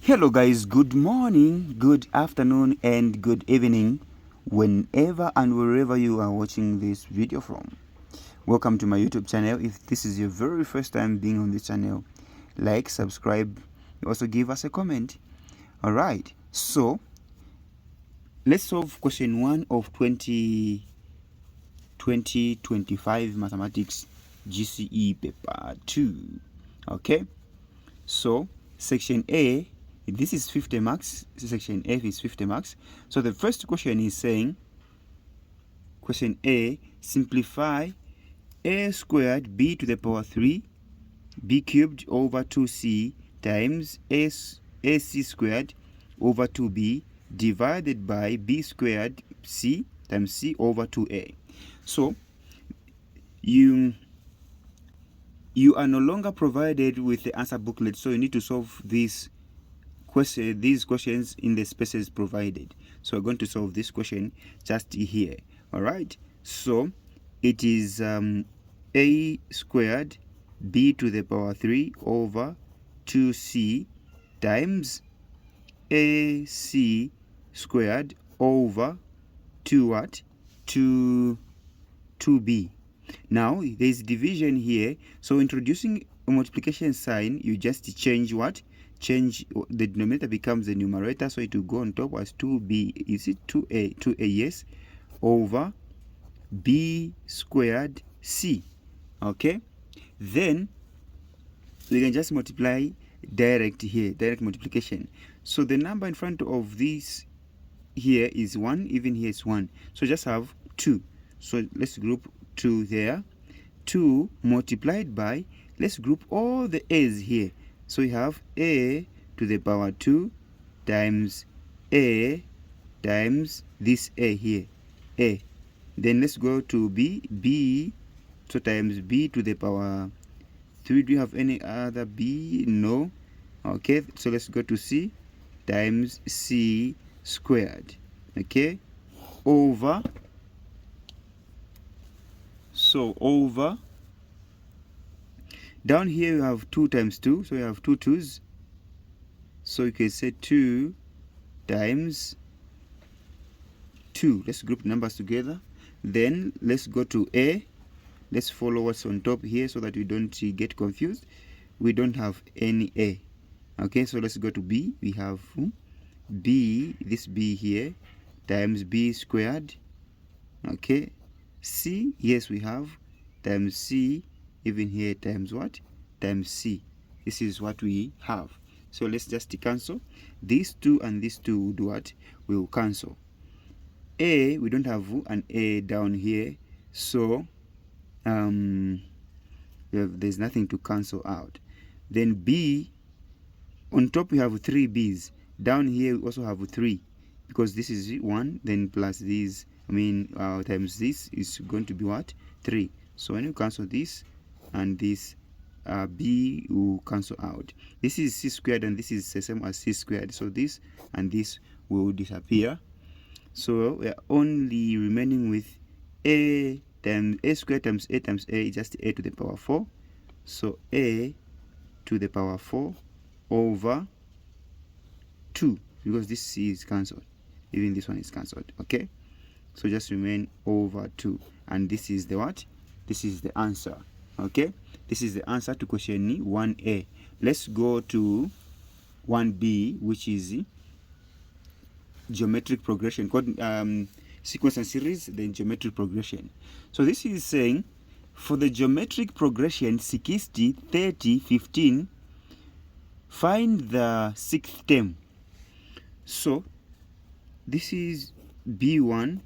Hello guys, good morning, good afternoon and good evening whenever and wherever you are watching this video from. Welcome to my YouTube channel. If this is your very first time being on this channel, like, subscribe, also give us a comment. Alright, so let's solve question 1 of 2025 Mathematics GCE Paper 2. Okay, so section A, this is 50 marks, section F is 50 marks. So the first question is saying, question A, simplify a squared b to the power 3 b cubed over 2c times ac squared over 2b divided by b squared c times c over 2a. So you are no longer provided with the answer booklet, so you need to solve these questions in the spaces provided. So we're going to solve this question just here. All right, so it is a squared b to the power 3 over 2c times ac squared over 2b. Now there's division here, so introducing a multiplication sign, you just change the denominator becomes the numerator, so it will go on top as 2b, is it 2a, yes, over b squared c. Okay, then we can just multiply direct multiplication. So the number in front of this here is 1, even here is 1, so just have 2. So let's group 2 there. 2 multiplied by, let's group all the a's here. So we have a to the power 2 times a times this a here, a. Then let's go to b, so times b to the power 3. Do you have any other b? No. Okay, so let's go to c times c squared, okay, over, so over, down here you have 2 times 2, so you have 2 2's, so you can say 2 times 2. Let's group numbers together. Then let's go to a. Let's follow what's on top here so that we don't get confused. We don't have any a. Okay, so let's go to b. We have b, this b here, times b squared. Okay, c, yes, we have times c, even here times what? Times c. This is what we have. So let's just cancel. These 2 and these 2 will do what? We will cancel. A, we don't have an a down here, so there's nothing to cancel out. Then b, on top we have 3 b's. Down here we also have 3, because this is 1, then plus this, times this is going to be what? 3. So when you cancel this and this, b will cancel out. This is c squared and this is the same as c squared, so this and this will disappear. So we are only remaining with a times a squared times a is just a to the power 4. So a to the power 4 over 2, because this c is cancelled, even this one is cancelled. Okay, so just remain over 2, and this is the what? This is the answer. Okay, this is the answer to question 1a. Let's go to 1b, which is geometric progression, sequence and series, then geometric progression. So this is saying, for the geometric progression 60, 30, 15, find the 6th term. So this is b1,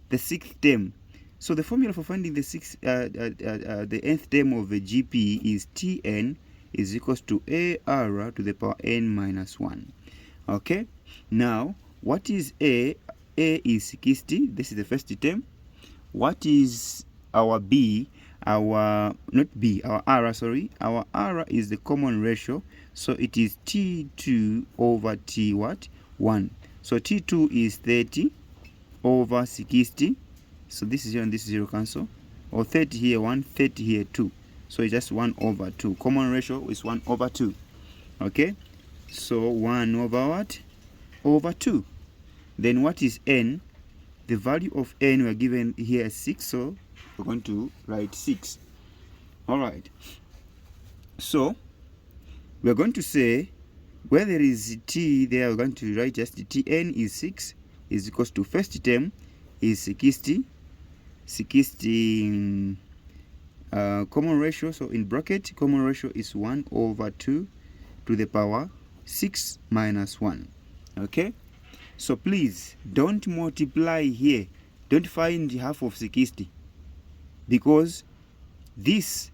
the 6th term. So the formula for finding the the nth term of the GP is Tn is equals to AR to the power n minus 1. Okay, now what is A? A is 60. This is the first term. What is our B? Our R, sorry. Our R is the common ratio, so it is T2 over T what? 1. So T2 is 30 over 60. So this is 0 and this is 0 cancel. Or 30 here 1, 30 here 2. So it's just 1 over 2. Common ratio is 1 over 2. Okay. So 1 over what? Over 2. Then what is n? The value of n we are given here is 6, so we're going to write 6. Alright. So we're going to say where there is t there, we're going to write just tn is 6 is equals to first term is 60 common ratio. So in bracket, common ratio is 1 over 2 to the power 6 minus 1. Okay, so please don't multiply here, don't find half of 60, because this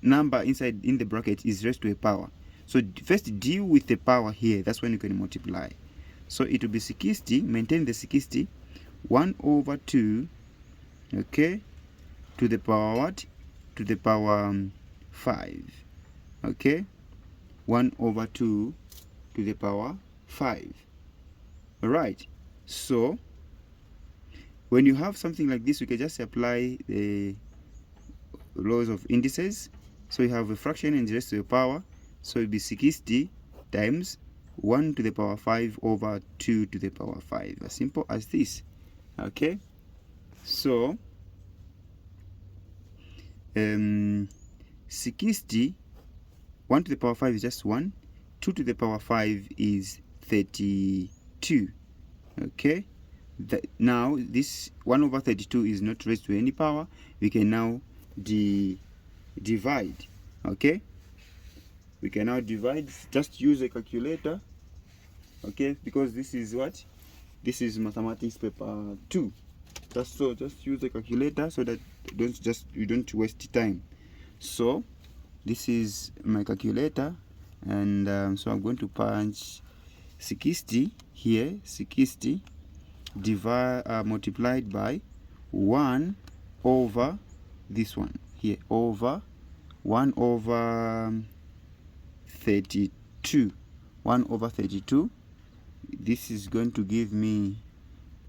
number inside in the bracket is raised to a power. So first deal with the power here, that's when you can multiply. So it will be 60, maintain the 60, 1 over 2, okay, to the power what? To the power 5, okay, 1 over 2 to the power 5. Alright, so when you have something like this, you can just apply the laws of indices. So you have a fraction and raised to the power, so it will be 60 times 1 to the power 5 over 2 to the power 5, as simple as this. Okay, so 60, 1 to the power 5 is just 1, 2 to the power 5 is 32. Okay, now this 1 over 32 is not raised to any power. We can now divide. Okay, we can now divide, just use a calculator. Okay, because this is what? This is mathematics paper 2. Just use a calculator so that you don't waste time. So this is my calculator, and so I'm going to punch 60 here, 60 multiplied by 1 over this one here, over 1 over 32, 1 over 32. This is going to give me,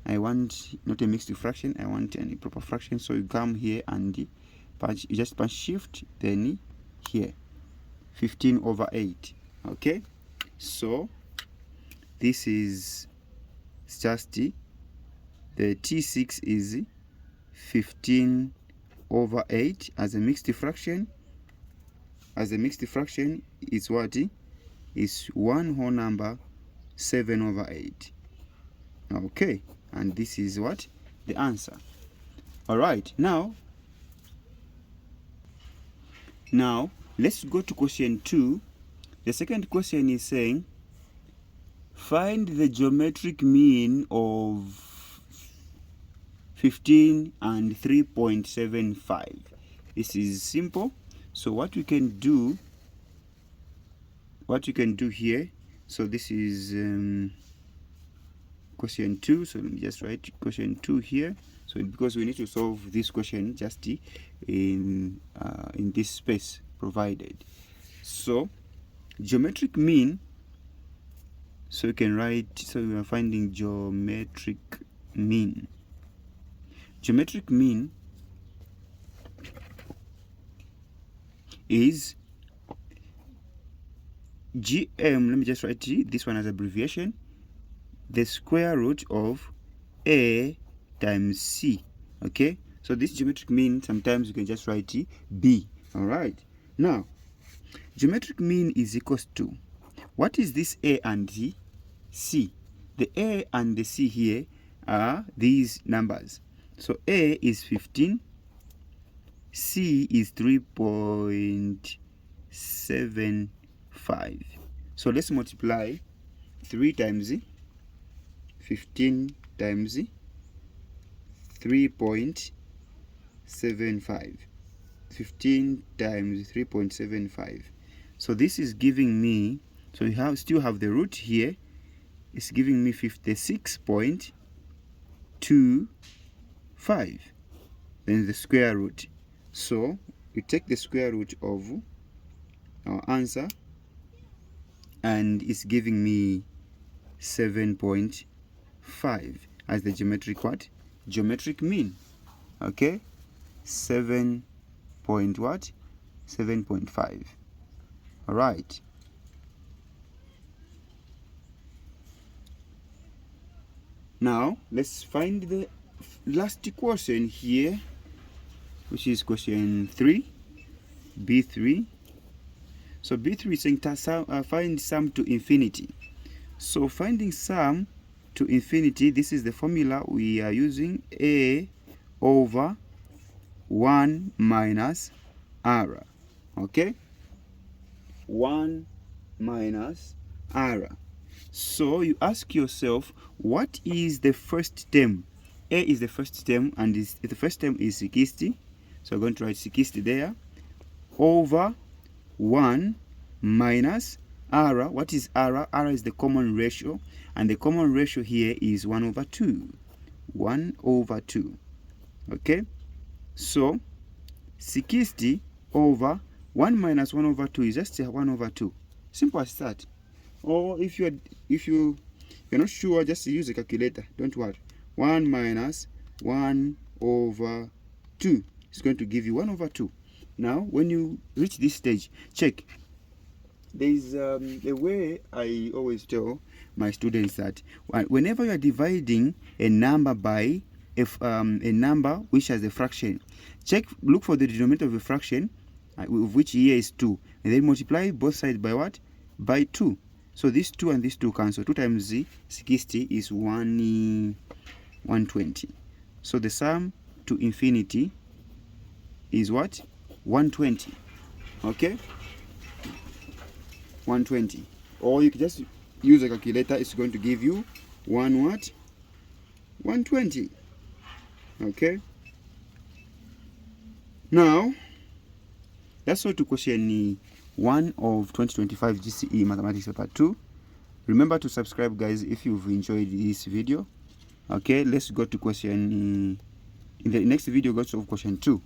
I want not a mixed fraction, I want any proper fraction. So you come here and punch, you just punch shift, then here 15 over 8. Okay, so this is just the T6 is 15 over 8 as a mixed fraction. As a mixed fraction is what? Is 1 whole number 7 over 8. Okay, and this is what? The answer. Alright, now let's go to question 2. The second question is saying find the geometric mean of 15 and 3.75. This is simple. So what you can do here, so this is question 2. So let me just write question 2 here. So because we need to solve this question just in this space provided. So geometric mean, so you can write, so we are finding geometric mean. Geometric mean is GM, let me just write this one as abbreviation, the square root of A times C. Okay, so this geometric mean, sometimes you can just write B. Alright, now geometric mean is equals to, what is this A and C? The A and the C here are these numbers. So A is 15, C is 3.75. So let's multiply 3 times 15 times 3.75. 15 times 3.75. So this is giving me, so you still have the root here. It's giving me 56.25. Then the square root. So we take the square root of our answer, and it's giving me 7.5 as the geometric what? Geometric mean. Okay, 7.5. All right. Now let's find the last question here, which is question 3, B3. So B3 is saying find sum to infinity. So finding sum to infinity, this is the formula we are using: a over 1 minus r. Okay, 1 minus r. So you ask yourself, what is the first term? A is the first term, and the first term is 60. So I'm going to write 60 there, over 1 minus r. What is r? R is the common ratio, and the common ratio here is 1 over 2. 1 over 2. Okay, so 60 over 1 minus 1 over 2 is just 1 over 2. Simple as that. Or if you're not sure, just use a calculator. Don't worry. 1 minus 1 over 2 is going to give you 1 over 2. Now, when you reach this stage, check. There is a way I always tell my students that whenever you are dividing a number by a number which has a fraction, look for the denominator of a fraction, which here is 2, and then multiply both sides by what? By 2. So this 2 and this 2 cancel. 2 times 60 is 120. So the sum to infinity is what? 120. Okay? 120. Or you can just use a calculator. It's going to give you 120. Okay? Now, that's all to question 1 of 2025 GCE Mathematics Paper 2. Remember to subscribe, guys, if you've enjoyed this video. Okay, let's go to question. In the next video, go to question 2.